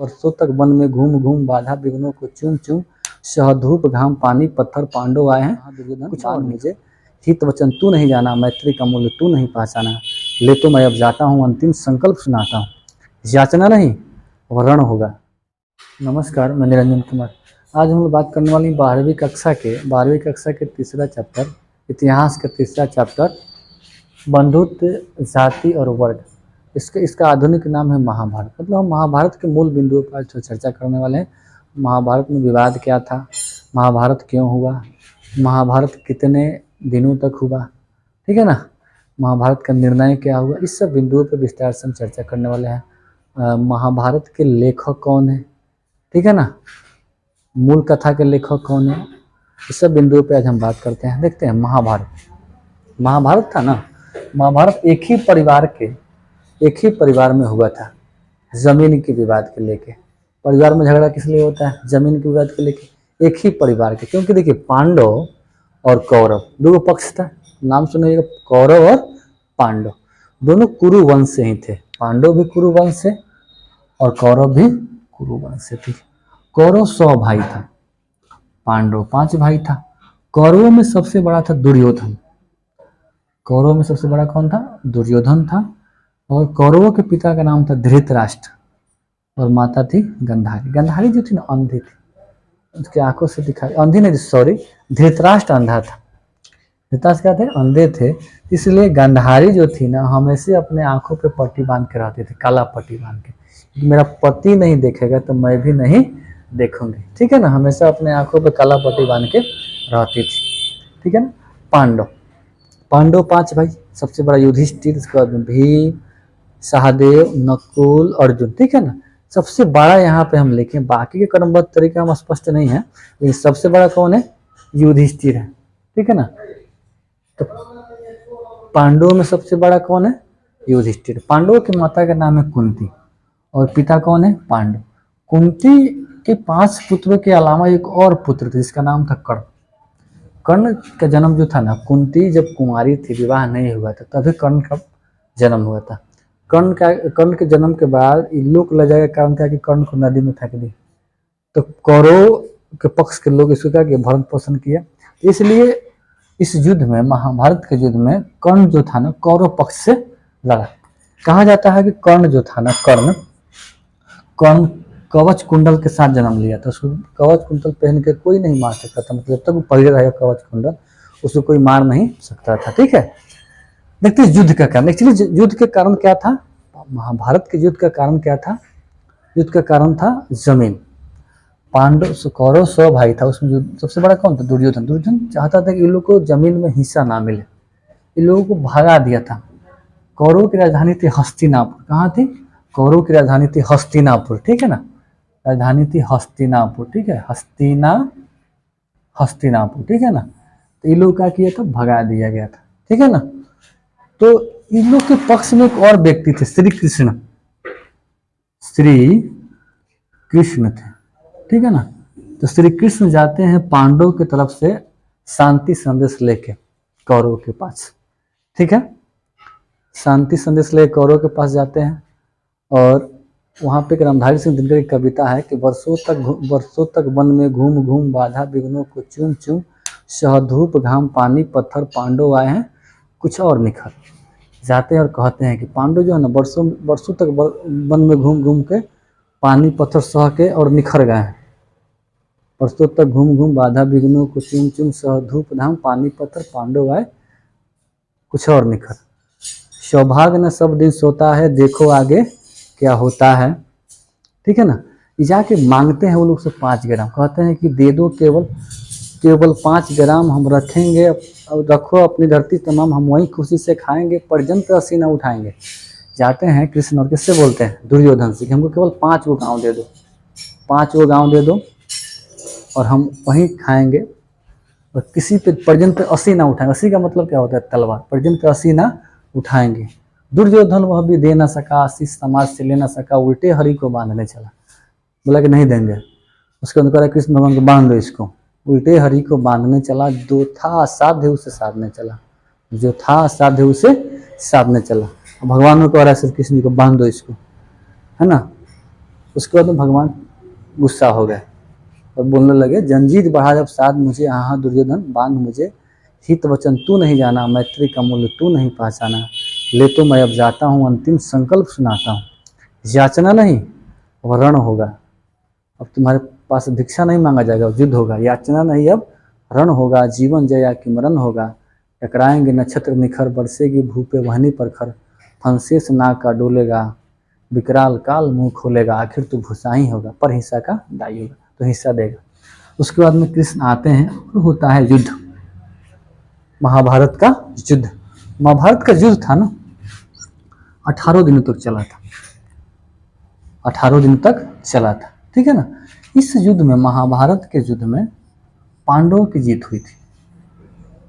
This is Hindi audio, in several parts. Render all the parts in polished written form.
वर्षों तक वन में घूम घूम बाधा विघ्नों को चुम चुम, सह धूप घाम पानी पत्थर पांडव आए हैं कुछ और मुझे, हित वचन तू नहीं जाना, मैत्री का मूल्य तू नहीं पहचाना, ले तो मैं अब जाता हूँ अंतिम संकल्प सुनाता हूँ, याचना नहीं वरण होगा। नमस्कार, मैं निरंजन कुमार। आज हम लोग बात करने वाली 12वीं कक्षा के तीसरा चैप्टर, इतिहास का तीसरा चैप्टर, बंधुत्व जाति और वर्ग। इसका आधुनिक नाम है महाभारत। मतलब हम महाभारत के मूल बिंदुओं पर चर्चा करने वाले हैं। महाभारत में विवाद क्या था, महाभारत क्यों हुआ, महाभारत कितने दिनों तक हुआ, ठीक है ना, महाभारत का निर्णय क्या हुआ, इस सब बिंदुओं पर विस्तार से हम चर्चा करने वाले हैं। महाभारत के लेखक कौन है, ठीक है ना, मूल कथा के लेखक कौन है, इस सब बिंदुओं पे आज हम बात करते हैं। देखते हैं महाभारत था ना, महाभारत एक ही परिवार में हुआ था, जमीन के विवाद के लेके। परिवार में झगड़ा किस लिए होता है, जमीन के विवाद के लेके, एक ही परिवार के। क्योंकि देखिए पांडव और कौरव दो पक्ष था, नाम सुनिएगा, कौरव और पांडव, दोनों कुरु वंश से ही थे। पांडव भी कुरु वंश से और कौरव भी कुरु वंश से थे। कौरव 100 भाई था, पांडव 5 भाई था। कौरवों में सबसे बड़ा था दुर्योधन। कौरवों में सबसे बड़ा कौन था, दुर्योधन था। और कौरवों के पिता का नाम था धृतराष्ट्र और माता थी गंधारी। गंधारी जो थी ना अंधी थी, उसकी आंखों से दिखाई, अंधी नहीं सॉरी, धृतराष्ट्र अंधा था। धृतराष्ट्र क्या थे, अंधे थे, इसलिए गंधारी जो थी ना हमेशा अपने आंखों पे पट्टी बांध के रहती थी, काला पट्टी बांध के, मेरा पति नहीं देखेगा तो मैं भी नहीं देखूंगी, ठीक है ना, हमेशा अपने आंखों पे काला पट्टी बांध के रहती थी, ठीक है ना। पांडव 5 भाई, सबसे बड़ा युधिष्ठिर, उसके बाद भीम, सहदेव, नकुल, अर्जुन, ठीक है ना। सबसे बड़ा यहाँ पे हम लिखें, बाकी के क्रमबद्ध तरीका हम स्पष्ट नहीं है, लेकिन सबसे बड़ा कौन है, युधिष्ठिर है, ठीक है ना। तो पांडवों में सबसे बड़ा कौन है, युधिष्ठिर। पांडवों की माता का नाम है कुंती और पिता कौन है, पांडव। कुंती के 5 पुत्रों के अलावा एक और पुत्र था जिसका नाम था कर्ण। कर्ण का जन्म जो था ना, कुंती जब कुमारी थी, विवाह नहीं हुआ था, तभी कर्ण का जन्म हुआ था। कर्ण के जन्म के बाद लोक लज्जा के कारण क्या कि कर्ण को नदी में फेंक दी। तो कौरव के पक्ष के लोग इसको क्या किया, भरण पोषण किया। इसलिए इस युद्ध में, महाभारत के युद्ध में, कर्ण जो था ना कौरव पक्ष से लड़ा। कहा जाता है कि कर्ण जो था ना, कर्ण कवच कुंडल के साथ जन्म लिया था। उसको कवच कुंडल पहन के कोई नहीं मार सकता था, मतलब जब तक वो पहले रहेगा कवच कुंडल उसको कोई मार नहीं सकता था, ठीक है। देखते हैं युद्ध का कारण। एक्चुअली युद्ध के कारण क्या था, महाभारत के युद्ध का कारण क्या था, युद्ध का कारण था जमीन। पांडव कौरव 100 भाई था, उसमें सबसे बड़ा कौन था, दुर्योधन। दुर्योधन चाहता था कि इन लोग को जमीन में हिस्सा ना मिले, इन लोगों को भगा दिया था। कौरव की राजधानी थी हस्तिनापुर। कहाँ थी, कौरव की राजधानी थी हस्तिनापुर, ठीक है ना, राजधानी थी हस्तिनापुर, ठीक है, हस्तिनापुर, ठीक है ना। तो इन लोग क्या किया था, भगा दिया गया था, ठीक है ना। तो इन लोग के पक्ष में एक और व्यक्ति थे, श्री कृष्ण थे, ठीक है ना। तो श्री कृष्ण जाते हैं पांडव की तरफ से शांति संदेश लेके कौरव के पास, ठीक है, शांति संदेश लेके कौरव के पास जाते हैं। और वहाँ पे रामधारी सिंह दिनकर की कविता है कि वर्षों तक वन में घूम घूम बाधा विघ्नों को चुम चुम, सह धूप घाम पानी पत्थर पांडव आए हैं कुछ और निखर। जाते हैं और कहते हैं कि पांडव जो है ना वर्षों तक वन में घूम घूम के पानी पत्थर सह के और निखर गए हैं। वर्षों तक घूम घूम बाधा विघ्नों को चुम चुम, सह धूप धाम पानी पत्थर पांडव आए कुछ और निखर। सौभाग्य न सब दिन सोता है, देखो आगे क्या होता है, ठीक है ना। जाके मांगते हैं वो लोग से 5 ग्राम, कहते हैं कि दे दो केवल 5 ग्राम हम रखेंगे, और रखो अपनी धरती तमाम, हम वहीं खुशी से खाएंगे, पर्यंत असीना उठाएंगे। जाते हैं कृष्ण और किससे बोलते हैं, दुर्योधन से, कि हमको केवल 5 गो गाँव दे दो, 5 गो गाँव दे दो और हम वहीं खाएंगे, और किसी पे पर्यंत असी ना उठाएंगे। असी का मतलब क्या होता है, तलवार, पर्यंत असी ना उठाएंगे। दुर्योधन वह भी दे ना सका, आशीष समाज से ले ना सका, उल्टे हरि को बांधने चला, बोला कि नहीं देंगे। उसके अंदर कृष्ण भगवान को बांध दो इसको, उल्टे हरि को बांधने चला, जो था असाध्य उसे साधने चला, जो था असाध्य उसे साधने चला। भगवान को कह रहा है श्री कृष्ण जी को बांध दो इसको, है ना। उसके बाद में भगवान गुस्सा हो गए और बोलने लगे, जंजीर बढ़ा जब साथ मुझे, हाँ दुर्योधन बांध मुझे, हित वचन तू नहीं जाना, मैत्री का मूल्य तू नहीं पहचाना, ले तो मैं अब जाता हूँ, अंतिम संकल्प सुनाता हूँ, याचना नहीं वरण होगा, अब तुम्हारे पास भिक्षा नहीं मांगा जाएगा, युद्ध होगा, याचना नहीं अब रण होगा, जीवन जया कि मरण होगा, टकराएंगे नक्षत्र निखर, बरसेगी भूपे वहनी पर खर, फंसे से नाक का डोलेगा, विकराल काल मुंह खोलेगा, आखिर तो भूसा ही होगा, पर हिस्सा का दाई होगा, तो हिस्सा देगा। उसके बाद में कृष्ण आते हैं और होता है युद्ध, महाभारत का युद्ध। महाभारत का युद्ध था ना 18 दिनों तक चला था, 18 दिन तक चला था, ठीक है ना। इस युद्ध में, महाभारत के युद्ध में पांडवों की जीत हुई थी।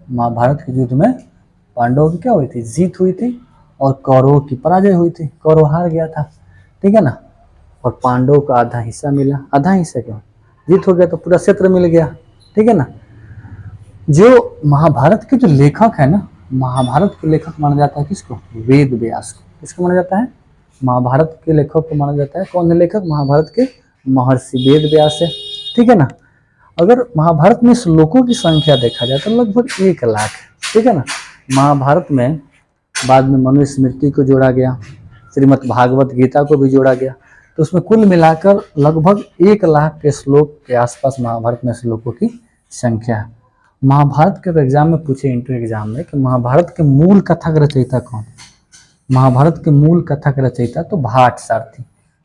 महाभारत के युद्ध में पांडवों की क्या हुई थी? जीत हुई थी, और कौरवों की पराजय हुई थी, कौरव हार गया था, ठीक है ना। और पांडवों को आधा हिस्सा मिला। आधा हिस्सा क्यों? जीत हो गया तो पूरा क्षेत्र मिल गया, ठीक है ना। जो महाभारत के जो लेखक है ना, महाभारत के लेखक माना जाता है किसको? वेद व्यास को। किसको माना जाता है? महाभारत के लेखक को माना जाता है। कौन है लेखक महाभारत के? महर्षि वेद व्यास है, ठीक है ना। अगर महाभारत में श्लोकों की संख्या देखा जाए तो लगभग 1 लाख है, ठीक है ना। महाभारत में बाद में मनुस्मृति को जोड़ा गया, श्रीमद् भागवत गीता को भी जोड़ा गया, तो उसमें कुल मिलाकर लगभग 1 लाख के श्लोक के आसपास महाभारत में श्लोकों की संख्या है। महाभारत के एग्जाम में पूछे, इंटर एग्जाम में, कि महाभारत के मूल कथा का रचयिता कौन? महाभारत के मूल कथा का रचयिता तो भाट सारथी।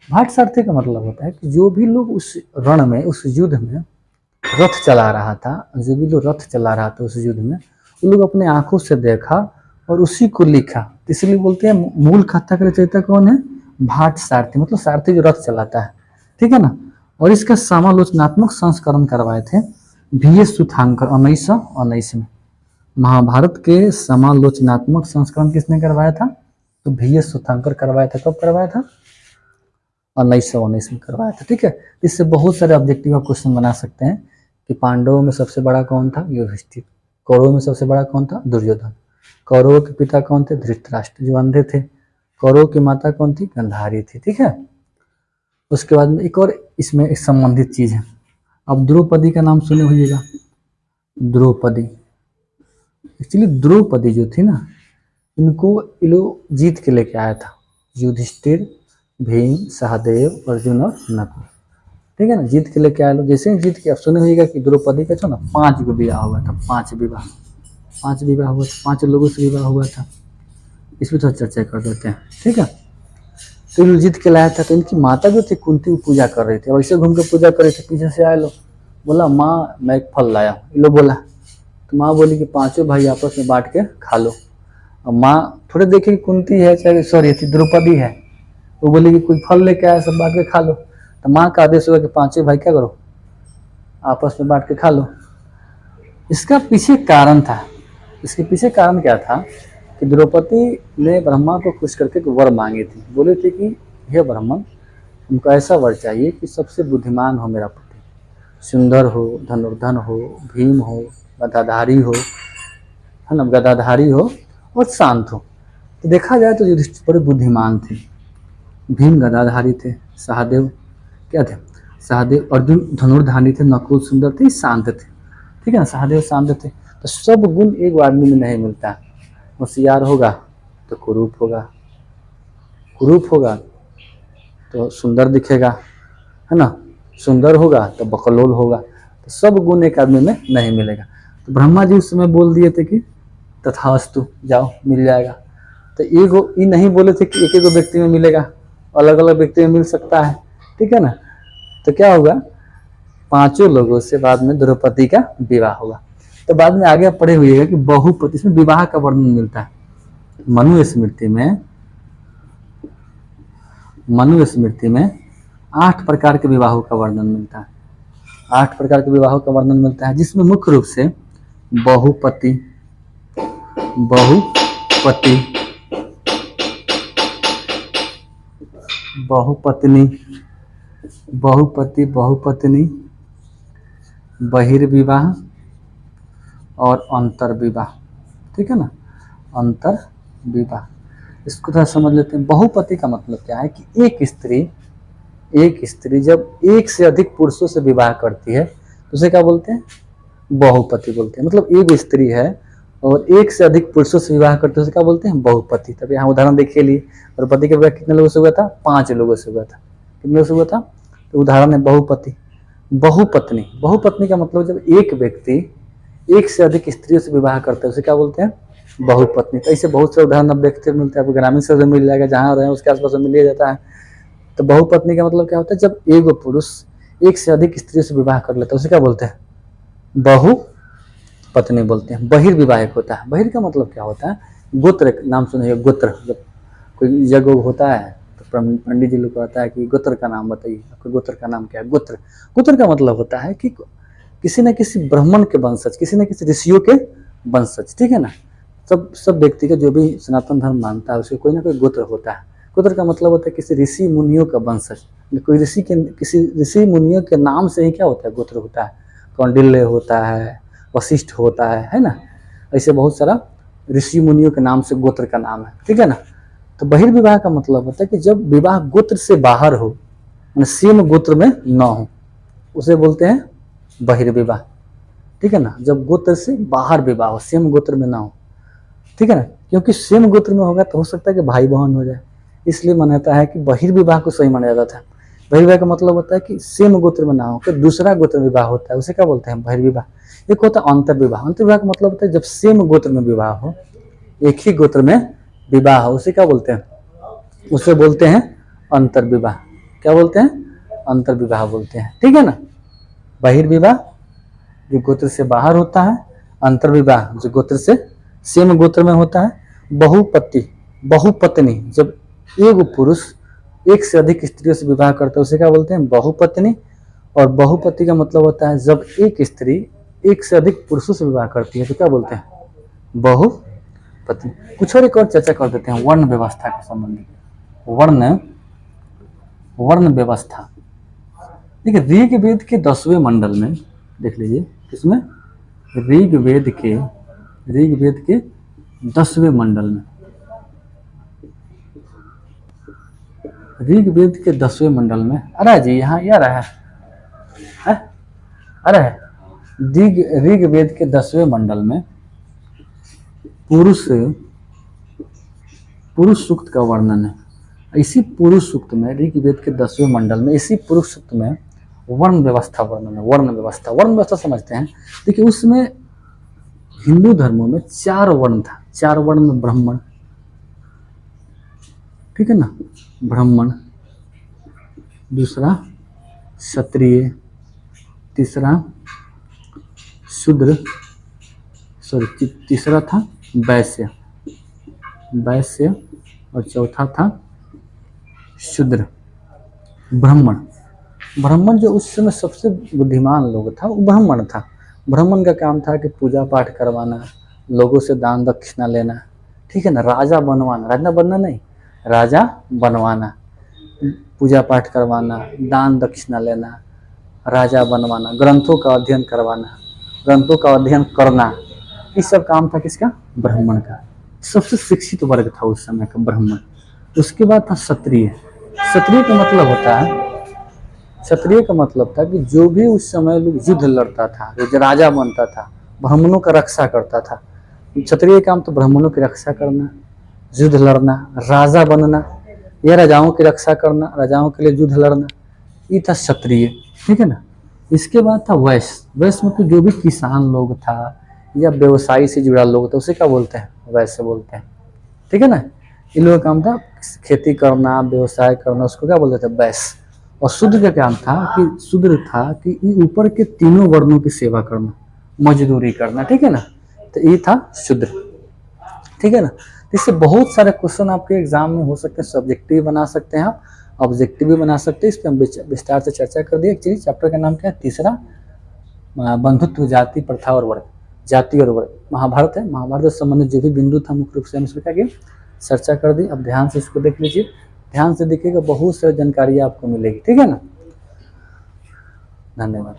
भाट सारथी का मतलब होता है कि जो भी लोग उस रण में, उस युद्ध में रथ चला रहा था, जो भी लोग रथ चला रहा था उस युद्ध में, उन लोग अपने आंखों से देखा और उसी को लिखा, इसलिए बोलते हैं मूल कथा का रचयिता कौन है? भाट सारथी, मतलब सारथी जो रथ चलाता है, ठीक है ना। और इसका समालोचनात्मक संस्करण करवाए थे VS सुथांकर 1919 में। महाभारत के समालोचनात्मक संस्करण किसने करवाया था? तो VS सुथांकर करवाया था। कब करवाया था? 1919 में करवाया था, ठीक है। इससे बहुत सारे ऑब्जेक्टिव क्वेश्चन बना सकते हैं कि पांडवों में सबसे बड़ा कौन था? युधिष्ठिर। कौरवों में सबसे बड़ा कौन था? दुर्योधन। कौरवों के पिता कौन थे? धृतराष्ट्र, जो अंधे थे। कौरवों की माता कौन थी? गांधारी थी, ठीक है। उसके बाद में एक और इसमें एक संबंधित चीज है। अब द्रौपदी का नाम सुने होइएगा, द्रौपदी। एक्चुअली द्रौपदी जो थी ना, इनको ये लोग जीत के लेके आया था, युधिष्ठिर, भीम, सहदेव, अर्जुन और नकुल, ठीक है ना। जीत के लेके आए लोग। जैसे ही जीत के, आप सुने होइएगा कि द्रौपदी का जो ना 5 विवाह हुआ था, 5 विवाह हुआ था, 5 लोगों से विवाह हुआ था। इस पर थोड़ा चर्चा कर देते हैं, ठीक है। तो ये जीत के लाया था, तो इनकी माता जो थी कुंती वो पूजा कर रही थी, और ऐसे घूम के पूजा कर रही थी। पीछे से आए लोग, बोला माँ मैं एक फल लाया हूँ। ये लोग बोला, तो माँ बोली कि 5 भाई आपस में बांट के खा लो। और माँ थोड़े देखे कि कुंती है, चाहे सॉरी थी द्रौपदी है, वो बोली कि कोई फल लेके आया, सब बांट के खा लो। तो माँ का आदेश हुआ कि 5 भाई क्या करो, आपस में बांट के खा लो। इसका पीछे कारण था, इसके पीछे कारण क्या था कि द्रौपदी ने ब्रह्मा को खुश करके एक वर मांगी थी। बोले थे कि हे ब्राह्मण, हमको ऐसा वर चाहिए कि सबसे बुद्धिमान हो मेरा पति, सुंदर हो, धनुर्धन हो, भीम हो, गदाधारी हो, है ना, गदाधारी हो और शांत हो। तो देखा जाए तो युधिष्ठिर बड़े बुद्धिमान थे, भीम गदाधारी थे, सहदेव क्या थे? सहदेव, अर्जुन धनुर्धारी थे, नकुल सुंदर थे, शांत थे, ठीक है ना। सहदेव शांत थे। तो सब गुण एक आदमी में नहीं मिलता। होशियार होगा तो कुरूप होगा, कुरूप होगा तो सुंदर दिखेगा, है ना, सुंदर होगा तो बकलोल होगा। तो सब गुण एक आदमी में नहीं मिलेगा। तो ब्रह्मा जी उस समय बोल दिए थे कि तथास्तु, जाओ मिल जाएगा। तो ये नहीं बोले थे कि एक एक व्यक्ति में मिलेगा, अलग अलग व्यक्ति में मिल सकता है, ठीक है ना। तो क्या होगा, 5 लोगों से बाद में द्रौपदी का विवाह होगा। तो बाद में आगे पढ़े हुए कि बहुपति, इसमें विवाह का वर्णन मिलता है। मनुस्मृति में 8 प्रकार के विवाहों का वर्णन मिलता है। 8 प्रकार के विवाहों का वर्णन मिलता है, जिसमें मुख्य रूप से बहुपति, बहुपत्नी, बहिर्विवाह और अंतर्विवाह, ठीक है ना, अंतर्विवाह। इसको थोड़ा समझ लेते हैं। बहुपति का मतलब क्या है कि एक स्त्री एक स्त्री जब एक से अधिक पुरुषों से विवाह करती है तो उसे क्या बोलते हैं? बहुपति बोलते हैं। मतलब एक स्त्री है और एक से अधिक पुरुषों से विवाह करते हैं, उसे क्या बोलते हैं? बहुपति। तब यहाँ उदाहरण देखिए लिए, द्रौपदी का विवाह कितने लोगों से हुआ था? 5 लोगों से हुआ था। कितने लोगों से हुआ था? तो उदाहरण है बहुपति। बहुपत्नी, बहुपत्नी का मतलब जब एक व्यक्ति एक से अधिक स्त्रियों से विवाह करता है उसे क्या बोलते हैं? बहुपत्नी। तो ऐसे बहुत से उदाहरण अब देखते मिलते हैं, आपको ग्रामीण क्षेत्र में मिल जाएगा, जहाँ रहे उसके आसपास मिल जाता है। तो बहुपत्नी का मतलब क्या होता है? जब एक पुरुष एक से अधिक स्त्रियों से विवाह कर लेता है उसे क्या बोलते हैं? बहुपत्नी बोलते हैं। बहिर्विवाह एक होता है। बहिर का मतलब क्या होता है? गोत्र, नाम सुने गोत्र, जब कोई यज्ञ होता है तो पंडित जी लोग को आता है कि गोत्र का नाम बताइए, आपके गोत्र का नाम क्या है? गोत्र। गोत्र का मतलब होता है कि किसी न किसी ब्राह्मण के वंशज, किसी न किसी ऋषियों के वंशज, ठीक है ना। सब व्यक्ति का जो भी सनातन धर्म मानता है उसके कोई ना कोई गोत्र होता है। गोत्र का मतलब होता है किसी ऋषि मुनियों का वंशज, कोई किसी ऋषि मुनियों के नाम से ही क्या होता है? गोत्र होता है। कौंडिल्य होता है, वशिष्ठ होता है ना। ऐसे बहुत सारा ऋषि मुनियों के नाम से गोत्र का नाम है, ठीक है ना। तो बहिर्विवाह का मतलब होता है कि जब विवाह गोत्र से बाहर हो, सेम गोत्र में न हो, उसे बोलते हैं बहिर्विवाह, ठीक है ना। जब गोत्र से बाहर विवाह हो, सेम गोत्र में ना हो, ठीक है ना। क्योंकि सेम गोत्र में होगा तो हो सकता है कि भाई बहन हो जाए, इसलिए मान्यता है कि बहिर्विवाह को सही माना जाता था। बहिर्विवाह का मतलब होता है कि सेम गोत्र में ना हो, कि दूसरा गोत्र में विवाह होता है, उसे क्या बोलते हैं? बहिर्विवाह। एक होता है अंतर्विवाह। अंतर्विवाह का मतलब होता है जब सेम गोत्र में विवाह हो, एक ही गोत्र में विवाह हो, उसे क्या बोलते हैं? उसे बोलते हैं अंतर्विवाह। क्या बोलते हैं? अंतर्विवाह बोलते हैं, ठीक है ना। बहिर्विवाह जो गोत्र से बाहर होता है, अंतर्विवाह जो गोत्र से सेम गोत्र में होता है। बहुपत्नी जब एक पुरुष एक से अधिक स्त्रियों से विवाह करता है उसे क्या बोलते हैं? बहुपत्नी। और बहुपति का मतलब होता है जब एक स्त्री एक से अधिक पुरुषों से विवाह करती है तो क्या बोलते हैं? बहुपत्नी। कुछ और एक और चर्चा कर देते हैं वर्ण व्यवस्था के संबंधित। वर्ण व्यवस्था देखिए, ऋग्वेद के 10वें मंडल में देख लीजिए, किसमें? ऋग्वेद के 10वें मंडल में, ऋग्वेद के 10वें मंडल में, अरे जी यहाँ ये रहा है, अरे ऋग्वेद के 10वें मंडल में पुरुष सूक्त का वर्णन है। इसी पुरुष सूक्त में, ऋग्वेद के 10वें मंडल में इसी पुरुष सूक्त में वर्ण व्यवस्था वर्णन है। वर्ण व्यवस्था समझते हैं। देखिए, उसमें हिंदू धर्मों में 4 वर्ण था। 4 वर्ण में ब्राह्मण, ठीक है ना, ब्राह्मण, दूसरा क्षत्रिय, तीसरा शूद्र, तीसरा था वैश्य, और चौथा था शूद्र। ब्राह्मण जो उस समय सबसे बुद्धिमान लोग था वो ब्राह्मण था। ब्राह्मण का काम था कि पूजा पाठ करवाना, लोगों से दान दक्षिणा लेना, ठीक है ना, राजा बनवाना, राजा बनना नहीं, राजा बनवाना, पूजा पाठ करवाना, दान दक्षिणा लेना, राजा बनवाना, ग्रंथों का अध्ययन करवाना, ग्रंथों का अध्ययन करना, ये सब काम था किसका? ब्राह्मण का। सबसे शिक्षित वर्ग था उस समय का ब्राह्मण। उसके बाद था क्षत्रिय। क्षत्रिय का मतलब होता है, क्षत्रिय का मतलब था कि जो भी उस समय लोग युद्ध लड़ता था, जो राजा बनता था, ब्राह्मणों का रक्षा करता था। क्षत्रिय काम तो ब्राह्मणों की रक्षा करना, युद्ध लड़ना, राजा बनना, या राजाओं की रक्षा करना, राजाओं के लिए युद्ध लड़ना, ये था क्षत्रिय, ठीक है ना। इसके बाद था वैश्य। वैश्य मतलब जो भी किसान लोग था या व्यवसाय से जुड़ा लोग था उसे क्या बोलते हैं? वैश्य बोलते हैं, ठीक है ना। इन लोगों का काम था खेती करना, व्यवसाय करना, उसको क्या बोलते थे? वैश्य। और शूद्र का काम था कि ऊपर के तीनों वर्णों की सेवा करना, मजदूरी करना, ठीक है ना। तो ये था शूद्र, ठीक है ना। इससे बहुत सारे क्वेश्चन आपके एग्जाम में हो सकते हैं। सब्जेक्टिव बना सकते हैं आप, ऑब्जेक्टिव भी बना सकते हैं। इस पर हम विस्तार से चर्चा कर दिए। एक्चुअली चैप्टर का नाम क्या है? तीसरा, बंधुत्व, जाति, प्रथा और वर्ग, जाति और वर्ग। महाभारत है, महाभारत से संबंधित जो भी बिंदु था मुख्य रूप से हम इसमें क्या किए? चर्चा कर दी। अब ध्यान से इसको देख लीजिए, ध्यान से देखिएगा, बहुत सारी जानकारी आपको मिलेगी, ठीक है ना। धन्यवाद।